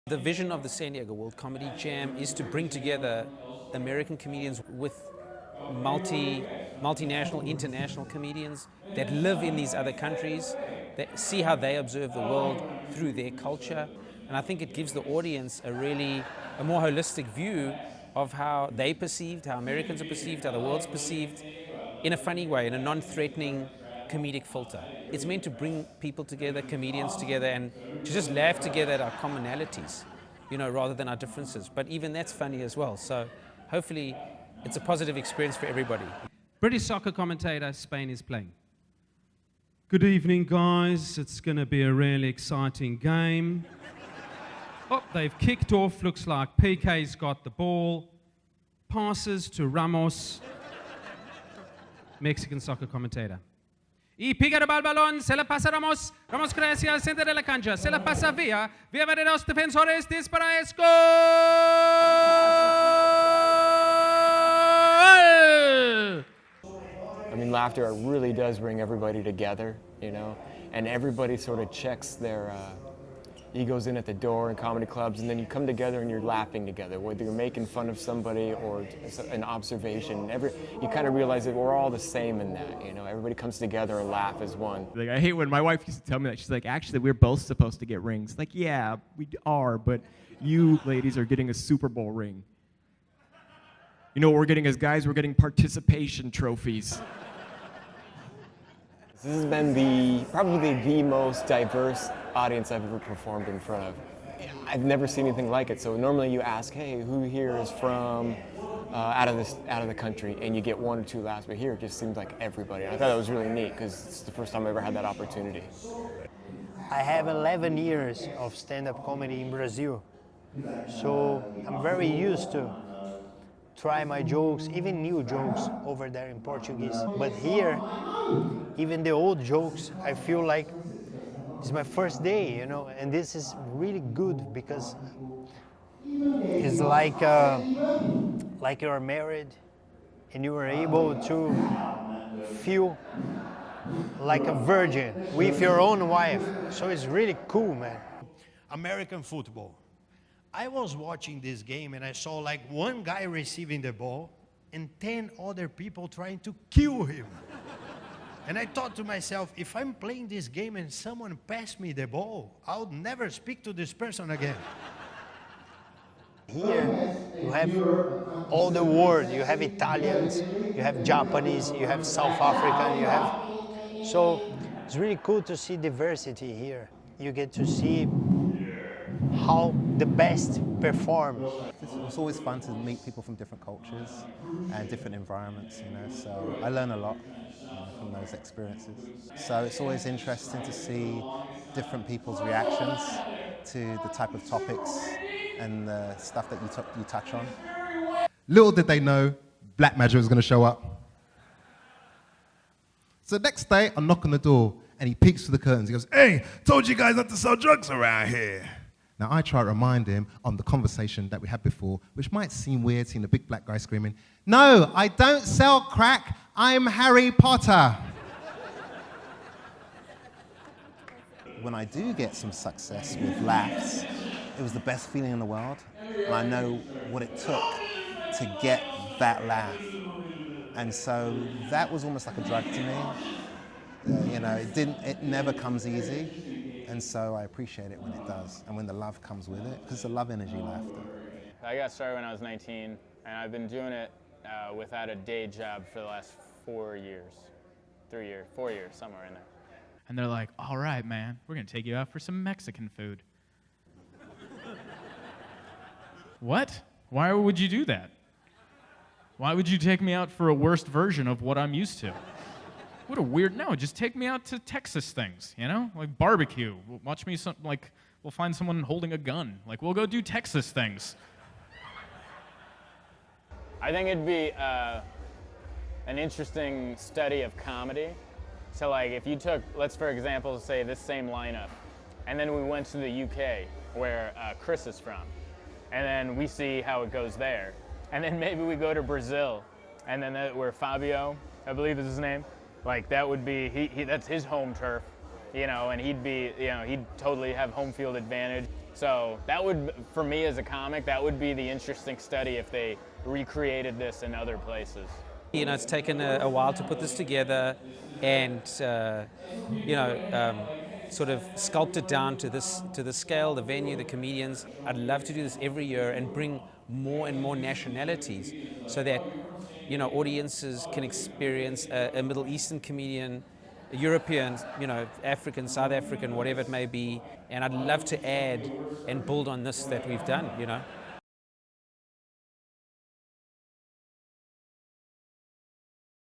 The vision of the San Diego World Comedy Jam is to bring together American comedians with multinational, international comedians that live in these other countries, that see how they observe the world through their culture. And I think it gives the audience a more holistic view of how they perceived, how Americans are perceived, how the world's perceived, in a funny way, in a non-threatening comedic filter. It's meant to bring people together, comedians together, and to just laugh together at our commonalities, rather than our differences. But even that's funny as well. So hopefully it's a positive experience for everybody. British soccer commentator, Spain is playing. Good evening, guys. It's going to be a really exciting game. Oh, they've kicked off. Looks like PK's got the ball. Passes to Ramos. Mexican soccer commentator. Y pica el balón, se la pasa Ramos. Ramos crece al centro de la cancha. Se la pasa Villa. Villa de los defensores. Dispara, es gol! I mean, laughter really does bring everybody together, and everybody sort of checks their egos in at the door in comedy clubs, and then you come together and you're laughing together, whether you're making fun of somebody or an observation. You kind of realize that we're all the same in that, everybody comes together and laugh as one. Like, I hate when my wife used to tell me that. She's like, actually, we're both supposed to get rings. Like, yeah, we are, but you ladies are getting a Super Bowl ring. You know what we're getting as guys? We're getting participation trophies. This has been probably the most diverse audience I've ever performed in front of. I've never seen anything like it. So normally you ask, hey, who here is from out of the country, and you get one or two laughs. But here it just seems like everybody. And I thought that was really neat because it's the first time I ever had that opportunity. I have 11 years of stand-up comedy in Brazil, so I'm very used to try my jokes, even new jokes over there in Portuguese. But here, even the old jokes, I feel like it's my first day, and this is really good because it's like you're married and you are able to feel like a virgin with your own wife. So it's really cool, man. American football. I was watching this game and I saw like one guy receiving the ball and 10 other people trying to kill him. And I thought to myself, if I'm playing this game and someone passed me the ball, I would never speak to this person again. Here, you have all the world. You have Italians, you have Japanese, you have South African, So it's really cool to see diversity here. You get to see how the best perform. It's always fun to meet people from different cultures and different environments, so I learn a lot from those experiences. So it's always interesting to see different people's reactions to the type of topics and the stuff that you touch on. Little did they know, Black Magic was going to show up. So next day, I knock on the door and he peeks through the curtains. He goes, "Hey, told you guys not to sell drugs around here." Now, I try to remind him on the conversation that we had before, which might seem weird, seeing a big black guy screaming, "No, I don't sell crack, I'm Harry Potter." When I do get some success with laughs, it was the best feeling in the world. And I know what it took to get that laugh. And so that was almost like a drug to me. It never comes easy. And so I appreciate it when it does, and when the love comes with it, because it's a love energy laughter. I got started when I was 19, and I've been doing it without a day job for the last 4 years, 4 years, somewhere in there. And they're like, all right, man, we're going to take you out for some Mexican food. What? Why would you do that? Why would you take me out for a worst version of what I'm used to? What a weird, no, just take me out to Texas things, like barbecue. Watch me, we'll find someone holding a gun. Like, we'll go do Texas things. I think it'd be an interesting study of comedy. So like if you took, let's for example, say this same lineup, and then we went to the UK where Chris is from, and then we see how it goes there. And then maybe we go to Brazil, and then where Fabio, I believe is his name, like that would be, that's his home turf, and he'd be, he'd totally have home field advantage. So that would, for me as a comic, that would be the interesting study if they recreated this in other places. You know, it's taken a while to put this together and, sort of sculpt it down to the scale, the venue, the comedians. I'd love to do this every year and bring more and more nationalities so that, audiences can experience a Middle Eastern comedian, a European, African, South African, whatever it may be. And I'd love to add and build on this that we've done.